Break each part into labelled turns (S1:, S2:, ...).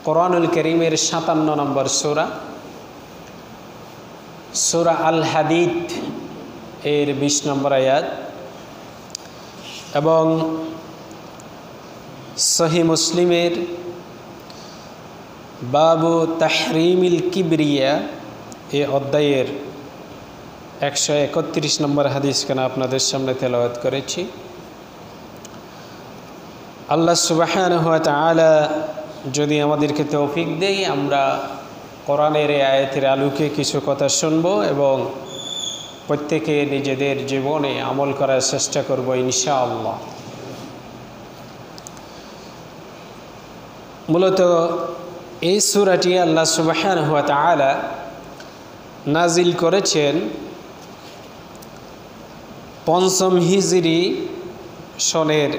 S1: কোরআনুল কারীমের ৫৭ নম্বর সূরা, সূরা আল হাদিদ এর ২০ নম্বর আয়াত এবং সহিহ মুসলিমের বাবু তাহরিমিল কিবরিয়া এই অধ্যায়ের ১৩১ নম্বর হাদিসখানা আপনাদের সামনে তেলাওয়াত করেছি। আল্লাহ সুবহানাহু ওয়া তাআলা যদি আমাদেরকে তৌফিক দেয়, আমরা কোরআনের এই আয়াতের আলোকে কিছু কথা শুনব এবং প্রত্যেকে নিজেদের জীবনে আমল করার চেষ্টা করব ইনশাআল্লাহ। মূলত এই সূরাটি আল্লাহ সুবহানাহু ওয়া তাআলা নাজিল করেছেন ৫ম হিজরি সনের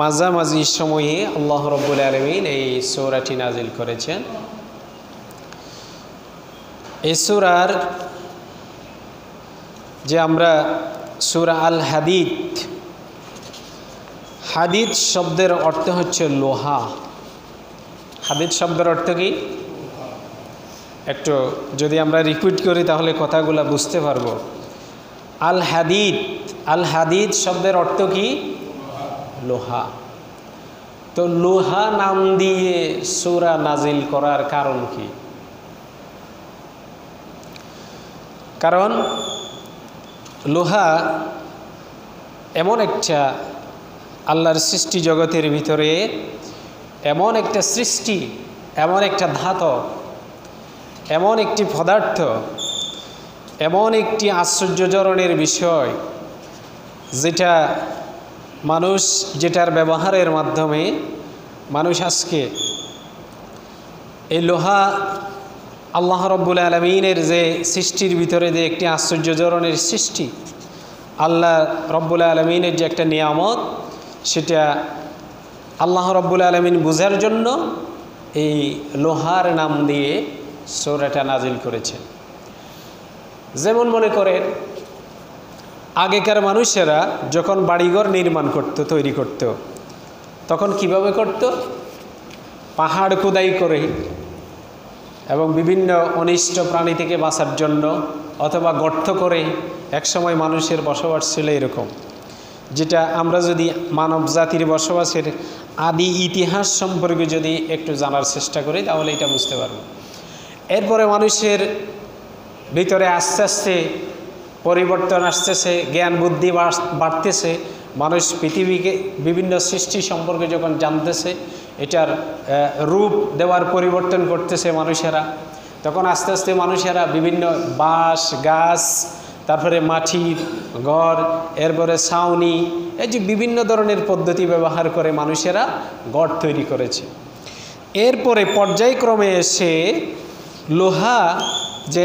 S1: মাঝামাঝি সময়ে আল্লাহ রাব্বুল আলামিন এই সূরাটি নাজিল করেছেন। এই সূরার যে আমরা সূরা আল হাদিদ, হাদিদ শব্দের অর্থ হচ্ছে লোহা। হাদিদ শব্দের অর্থ কি? একটু যদি আমরা রিপিট করি তাহলে কথাগুলো বুঝতে পারবো। আল হাদিদ, আল হাদিদ শব্দের অর্থ কি? লোহা। তো লোহা নাম দিয়ে সূরা নাজিল করার কারণ কি? কারণ লোহা এমন একটা আল্লাহর সৃষ্টি জগতের ভিতরে এমন একটা সৃষ্টি, এমন একটা ধাতু, এমন একটি পদার্থ, এমন একটি আশ্চর্যজনকের বিষয় যেটার ব্যবহারের মাধ্যমে মানুষ আজকে এই লোহা আল্লাহ রাব্বুল আলামিনের যে সৃষ্টির ভিতরে যে একটি আশ্চর্যজনকের সৃষ্টি, আল্লাহ রাব্বুল আলামিনের যে একটা নিয়ামত, সেটা আল্লাহ রাব্বুল আলামিন বোঝার জন্য এই লোহার নাম দিয়ে সূরাটা নাজিল করেছেন। যেমন মনে করেন আগেকার মানুষেরা যখন বাড়িঘর নির্মাণ করত, তৈরি করত, তখন কিভাবে করত? পাহাড় খোদাই করে এবং বিভিন্ন অনিষ্ট প্রাণী থেকে বাঁচার জন্য, অথবা গর্ত করে। একসময় মানুষের বসবাস ছিল এরকম, যেটা আমরা যদি মানব জাতির বসবাসের আদি ইতিহাস সম্পর্কে যদি একটু জানার চেষ্টা করি তাহলে এটা বুঝতে পারব। এরপরে মানুষের ভিতরে আস্তে আস্তে পরিবর্তন আসতেছে, জ্ঞান বুদ্ধি বাড়তেছে, মানুষ পৃথিবীকে বিভিন্ন সৃষ্টি সম্পর্কে যখন জানতেছে, এটার রূপ দেওয়ার পরিবর্তন করতেছে মানুষেরা, তখন আস্তে আস্তে মানুষেরা বিভিন্ন বাঁশ, গাছ, তারপরে মাটির ঘর, এরপরে ছাউনি, এই যে বিভিন্ন ধরনের পদ্ধতি ব্যবহার করে মানুষেরা ঘর তৈরি করেছে। এরপরে পর্যায়ক্রমে এসে লোহা যে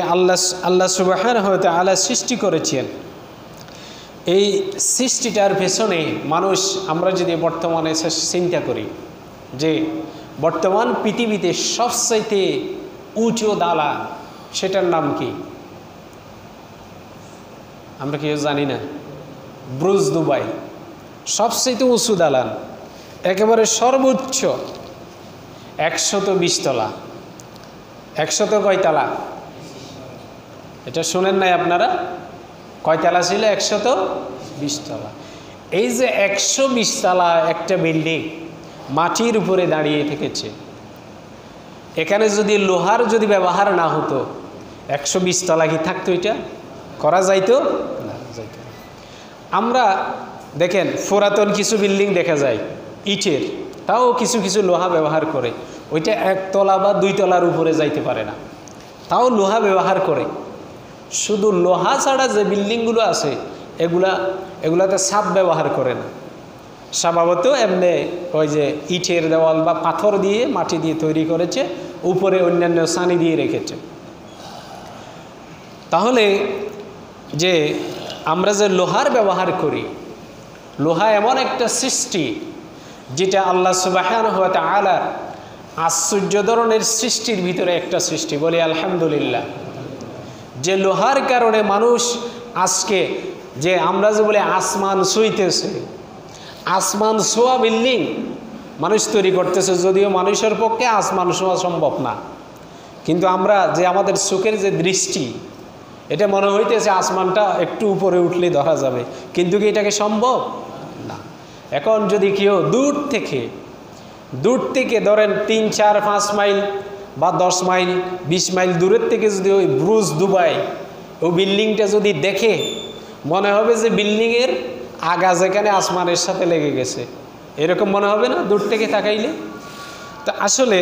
S1: আল্লাহ সুবহানাহু ওয়া তাআলা সৃষ্টি করেছেন, এই সৃষ্টিটার পেছনে মানুষ, আমরা যদি বর্তমানে চিন্তা করি যে বর্তমান পৃথিবীতে সবচাইতে উঁচু দালান, সেটার নাম কি? আমরা কেউ জানি না। ব্রুজ দুবাই সবচাইতে উঁচু দালান, একেবারে সর্বোচ্চ ১২০ তলা। ১০০ কয়তলা? এটা শোনেন নাই আপনারা? কয়তলা ছিল? ১২০ তলা। এই যে ১২০ তলা একটা বিল্ডিং মাটির উপরে দাঁড়িয়ে থেকেছে, এখানে যদি লোহার যদি ব্যবহার না হতো ১২০ তলা কি থাকতো? এটা করা যাইতো না, যাইতো। আমরা দেখেন পুরাতন কিছু বিল্ডিং দেখা যায় ইটের, তাও কিছু কিছু লোহা ব্যবহার করে, ওইটা ১ তলা বা ২ তলার উপরে যাইতে পারে না, তাও লোহা ব্যবহার করে। শুধু লোহা ছাড়া যে বিল্ডিংগুলো আছে এগুলাতে ছাদ ব্যবহার করে না, স্বভাবত এমনি ওই যে ইটের দেওয়াল বা পাথর দিয়ে, মাটি দিয়ে তৈরি করেছে, উপরে অন্যান্য ছানি দিয়ে রেখেছে। তাহলে যে আমরা যে লোহার ব্যবহার করি, লোহা এমন একটা সৃষ্টি যেটা আল্লাহ সুবহানাহু ওয়া তাআলা আশ্চর্য ধরনের সৃষ্টির ভিতরে একটা সৃষ্টি। বলি আলহামদুলিল্লাহ। যে লোহার কারণে মানুষ আজকে যে আমরা যে বলে আসমান ছুঁইতেছে, আসমান ছোঁয়া বিল্ডিং মানুষ তৈরি করতেছে, যদিও মানুষের পক্ষে আসমান ছোঁয়া সম্ভব না, কিন্তু আমরা যে আমাদের চোখের যে দৃষ্টি, এটা মনে হইতেছে আসমানটা একটু উপরে উঠলে ধরা যাবে, কিন্তু কি এটাকে সম্ভব না। এখন যদি কেউ দূর থেকে ধরেন 3, 4, 5 মাইল বা 10 মাইল 20 মাইল দূরের থেকে যদি ওই ব্রুজ দুবাই ওই বিল্ডিংটা যদি দেখে, মনে হবে যে বিল্ডিংয়ের আগা যেখানে আসমানের সাথে লেগে গেছে, এরকম মনে হবে না দূর থেকে তাকাইলে? তো আসলে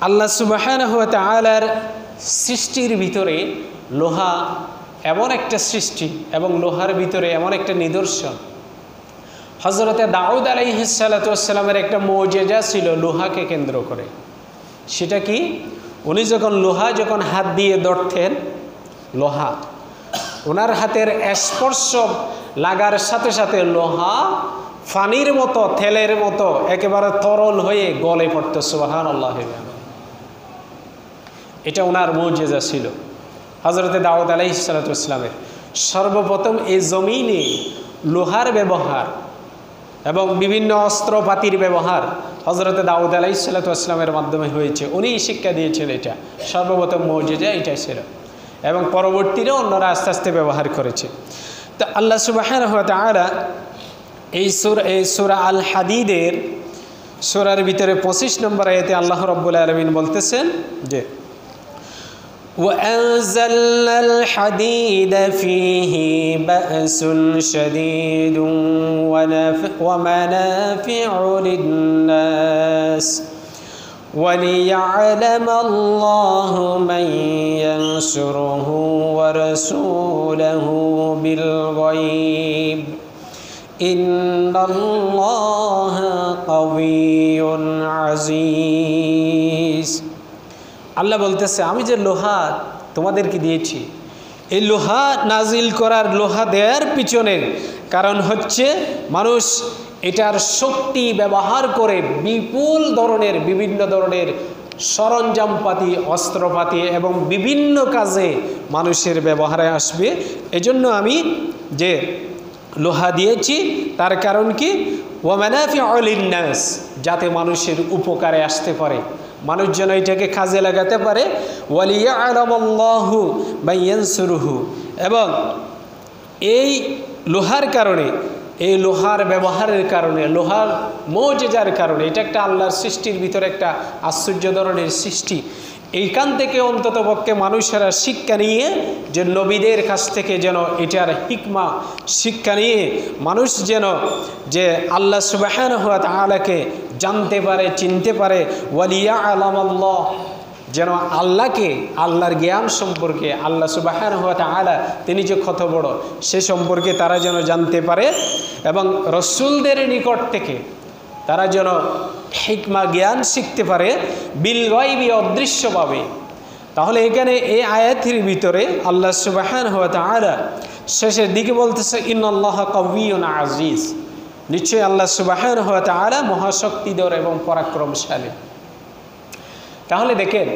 S1: আল্লাহ সুবহানাহু ওয়া তাআলার সৃষ্টির ভিতরে লোহা এমন একটা সৃষ্টি, এবং লোহার ভিতরে এমন একটা নিদর্শন। হযরতে দাউদ আলাইহিস সালাতু ওয়াস সালামের একটা মুজিজা ছিল লোহাকে কেন্দ্র করে। সেটা কি? উনি যখন হাত দিয়ে ধরতেন, লোহা ওনার হাতের স্পর্শ লাগার সাথে সাথে লোহা পানির মতো, তেলের মতো একেবারে তরল হয়ে গলে পড়তো। সুবহানাল্লাহ। এটা ওনার মুজিজা ছিল হযরতে দাউদ আলাইহিস সালাতু ওয়াস সালামের। সর্বপ্রথম এই জমিনে লোহার ব্যবহার এবং বিভিন্ন অস্ত্রপাতির ব্যবহার হযরতে দাউদ আলাইহিস সালাতু ওয়াস সালামের মাধ্যমে হয়েছে। উনি শিক্ষা দিয়েছেন, এটা সর্বপ্রথম মুজিজা এটাই ছিল, এবং পরবর্তীতে অন্যরা আস্তে আস্তে ব্যবহার করেছে। তো আল্লাহ সুবহানাহু ওয়া তাআলা এই সূরা আল হাদিদের সূরার ভিতরে 25 নম্বর আয়াতে আল্লাহ রাব্বুল আলামিন বলতেছেন যে وأنزلنا الحديد فيه بأس شديد ومنافع للناس وليعلم الله من ينصره ورسوله بالغيب إن الله قوي عزيز। আল্লাহ বলতেছে, আমি যে লোহা তোমাদেরকে দিয়েছি, এই লোহা নাজিল করার, লোহা দেওয়ার পিছনের কারণ হচ্ছে মানুষ এটার শক্তি ব্যবহার করে বিপুল ধরনের, বিভিন্ন ধরনের সরঞ্জামপাতি, অস্ত্রপাতি এবং বিভিন্ন কাজে মানুষের ব্যবহারে আসবে। এজন্য আমি যে লোহা দিয়েছি তার কারণ কি? ওয়া মানাফিউ লিন-নাস, যাতে মানুষের উপকারে আসতে পারে, মানুষ যেন এটাকে কাজে লাগাতে পারে। ওয়ালিয়ালামাল্লাহু মান ইয়ানসুরুহু, এবং এই লোহার কারণে, এই লোহার ব্যবহারের কারণে, লোহার মুজিজার কারণে, এটা একটা আল্লাহর সৃষ্টির ভিতরে একটা আশ্চর্য ধরনের সৃষ্টি। এইখান থেকে অন্তত পক্ষে মানুষেরা শিক্ষা নিয়ে, যে নবীদের কাছ থেকে যেন এটার হিকমা শিক্ষা নিয়ে মানুষ যেন যে আল্লাহ সুবহানাহু ওয়া তাআলাকে জানতে পারে, চিনতে পারে। ওয়ালিয়ালামাল্লাহ, যেন আল্লাহকে, আল্লাহর জ্ঞান সম্পর্কে, আল্লাহ সুবহানাহু ওয়া তাআলা তিনি যে কত বড় সে সম্পর্কে তারা যেন জানতে পারে, এবং রাসূলদের নিকট থেকে তারা যেন হিকমা জ্ঞান শিখতে পারে, বিল গায়বি, অদৃশ্যভাবে। তাহলে এখানে এই আয়াতের ভিতরে আল্লাহ সুবহানাহু ওয়া তাআলা শেষের দিকে বলতেছে ইন্নাল্লাহা কাওয়িয়্যুন আজিজ, নিশ্চয়ই আল্লাহ সুবহানাহু ওয়া তাআলা মহাশক্তিধর এবং পরাক্রমশালী। তাহলে দেখেন,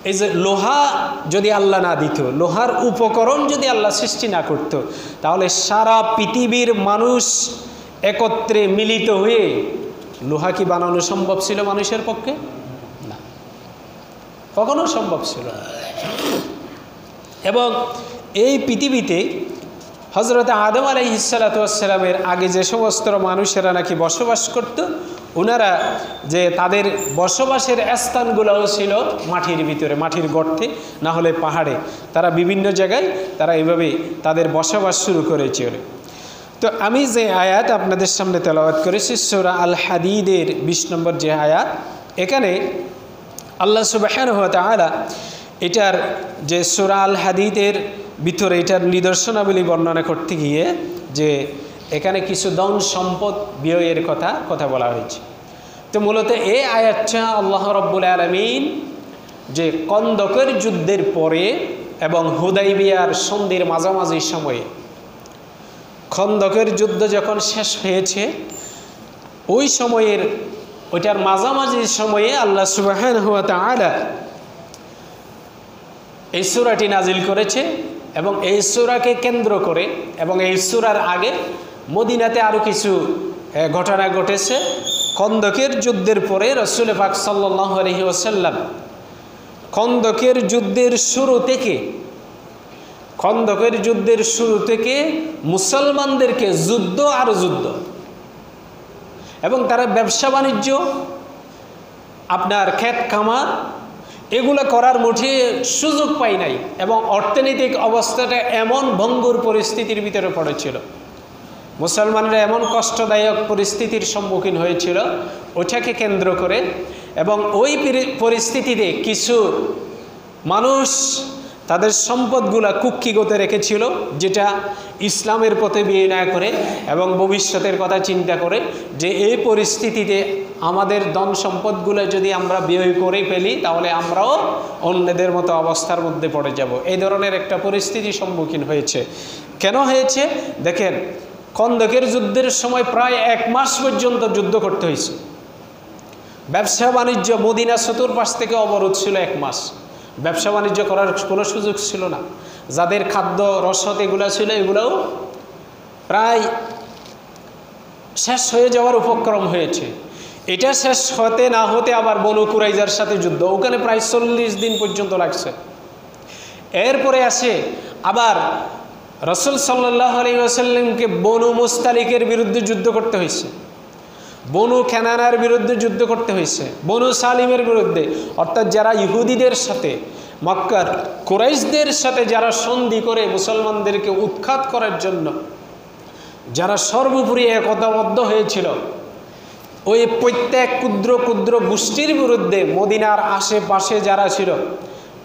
S1: এই যে লোহা যদি আল্লাহ না দিত, লোহার উপকরণ যদি আল্লাহ সৃষ্টি না করত, তাহলে সারা পৃথিবীর মানুষ একত্রে মিলিত হয়ে লোহা কি বানানো সম্ভব ছিল মানুষের পক্ষে? না, কখনো সম্ভব ছিল না। এবং এই পৃথিবীতে হযরত আদম আলাইহিস সালাতু ওয়াস সালামের আগে যে সমস্ত মানুষেরা নাকি বসবাস করত, ওনারা যে তাদের বসবাসের স্থানগুলোও ছিল মাটির ভিতরে, মাটির গর্তে, না হলে পাহাড়ে। তারা বিভিন্ন জায়গায় তারা এইভাবে তাদের বসবাস শুরু করেছিল। তো আমি যে আয়াত আপনাদের সামনে তেলাওয়াত করেছি সূরা আল হাদিদের 20 নম্বর যে আয়াত, এখানে আল্লাহ সুবহানাহু ওয়া তাআলা এটার যে সূরা আল হাদিদের ভিতরে এটার নিদর্শনাবলী বর্ণনা করতে গিয়ে যে এখানে কিছু ধন সম্পদ ব্যয়ের কথা বলা হয়েছে। তো মূলত এই আয়াতটা আল্লাহ রাব্বুল আলামিন যে কন্দকের যুদ্ধের পরে এবং হুদাইবিয়ার সন্ধির মাঝামাঝি সময়ে, খন্দকের যুদ্ধ যখন শেষ হয়েছে, ওই সময়ের ওইটার মাঝামাঝি সময়ে আল্লাহ সুবহানাহু ওয়া তাআলা এই সূরাটি নাজিল করেছে। এবং এই সূরাকে কেন্দ্র করে এবং এই সূরার আগে মদিনাতে আরও কিছু ঘটনা ঘটেছে। খন্দকের যুদ্ধের পরে রাসূল পাক সাল্লাল্লাহু আলাইহি ওয়াসাল্লাম খন্দকের যুদ্ধের শুরু থেকে মুসলমানদেরকে যুদ্ধ আর যুদ্ধ এবং তারা ব্যবসা বাণিজ্য, আপনার ক্ষেত খামার এগুলো করার মুঠে সুযোগ পায় নাই এবং অর্থনৈতিক অবস্থাটা এমন ভঙ্গুর পরিস্থিতির ভিতরে পড়েছিল, মুসলমানরা এমন কষ্টদায়ক পরিস্থিতির সম্মুখীন হয়েছিল ওটাকে কেন্দ্র করে। এবং ওই পরিস্থিতিতে কিছু মানুষ তাদের সম্পদগুলা কুক্ষিগত রেখেছিল, যেটা ইসলামের পথে বিয়ে না করে এবং ভবিষ্যতের কথা চিন্তা করে যে এই পরিস্থিতিতে আমাদের ধন সম্পদগুলো যদি আমরা ব্যয় করে ফেলি তাহলে আমরাও অন্যদের মতো অবস্থার মধ্যে পড়ে যাব। এই ধরনের একটা পরিস্থিতির সম্মুখীন হয়েছে। কেন হয়েছে দেখেন, খন্দকের যুদ্ধের সময় প্রায় 1 মাস পর্যন্ত যুদ্ধ করতে হয়েছে। ব্যবসা বাণিজ্য, মদিনা চতুর্পাশ থেকে অবরোধ ছিল 1 মাস, ব্যবসা বাণিজ্য করার কোনো সুযোগ ছিল না। যাদের খাদ্য রসদ এগুলো ছিল এগুলোও প্রায় শেষ হয়ে যাওয়ার উপক্রম হয়েছে। এটা শেষ হতে না হতে আবার বনু কুরাইজার সাথে যুদ্ধ, ওখানে প্রায় 40 দিন পর্যন্ত লাগছে। এরপরে আসে আবার রাসূল সাল্লাল্লাহু আলাইহি ওয়াসাল্লামকে বনু মুস্তালিকের বিরুদ্ধে যুদ্ধ করতে হয়েছে, বনু কেনানার বিরুদ্ধে যুদ্ধ করতে হয়েছে, বনু সালিমের বিরুদ্ধে, অর্থাৎ যারা ইহুদিদের সাথে, মক্কার কুরাইশদের সাথে যারা সন্ধি করে মুসলমানদেরকে উৎখাত করার জন্য যারা সর্বোপরি একতাবদ্ধ হয়েছিল, ওই প্রত্যেক ক্ষুদ্র ক্ষুদ্র গোষ্ঠীর বিরুদ্ধে মদিনার আশেপাশে যারা ছিল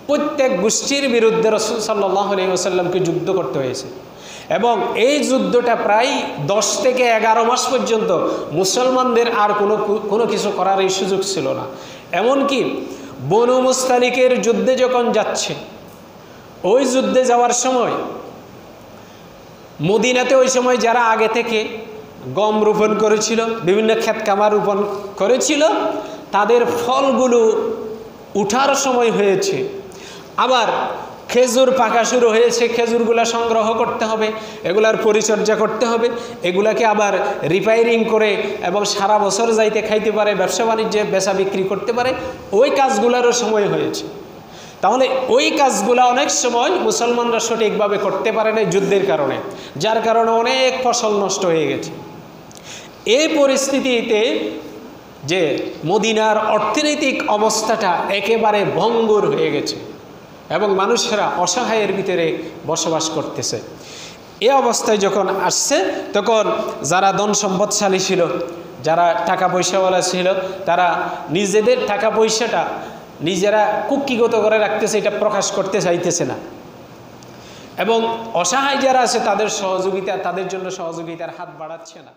S1: প্রত্যেক গোষ্ঠীর বিরুদ্ধে রাসূল সাল্লাল্লাহু আলাইহি ওয়াসাল্লামকে যুদ্ধ করতে হয়েছে। এবং এই যুদ্ধটা প্রায় 10 থেকে 11 মাস পর্যন্ত মুসলমানদের আর কোনো কিছু করার এই সুযোগ ছিল না। এমনকি বনু মুস্তালিকের যুদ্ধে যখন যাচ্ছে, ওই যুদ্ধে যাওয়ার সময় মদিনাতে ওই সময় যারা আগে থেকে গম রোপণ করেছিল, বিভিন্ন ক্ষেত খামার রোপণ করেছিল, তাদের ফলগুলো উঠার সময় হয়েছে। আবার খেজুর পাকা শুরু হয়েছে, খেজুরগুলা সংগ্রহ করতে হবে, এগুলার পরিচর্যা করতে হবে, এগুলাকে আবার রিপেয়ারিং করে এবং সারা বছর যাইতে খাইতে পারে, ব্যবসা বাণিজ্যে বেচা বিক্রি করতে পারে, ওই কাজগুলারও সময় হয়েছে। তাহলে ওই কাজগুলা অনেক সময় মুসলমানরা সঠিকভাবে করতে পারে না যুদ্ধের কারণে, যার কারণে অনেক ফসল নষ্ট হয়ে গেছে। এই পরিস্থিতিতে যে মদিনার অর্থনৈতিক অবস্থাটা একেবারে ভঙ্গুর হয়ে গেছে এবং মানুষেরা অসহায়ের ভিতরে বসবাস করতেছে। এই অবস্থায় যখন আসছে তখন যারা ধন সম্পদশালী ছিল, যারা টাকা পয়সাওয়ালা ছিল, তারা নিজেদের টাকা পয়সাটা নিজেরা কুক্ষিগত করে রাখতেছে, এটা প্রকাশ করতে চাইতেছে না। এবং অসহায় যারা আছে তাদের জন্য সহযোগিতার হাত বাড়াচ্ছে না।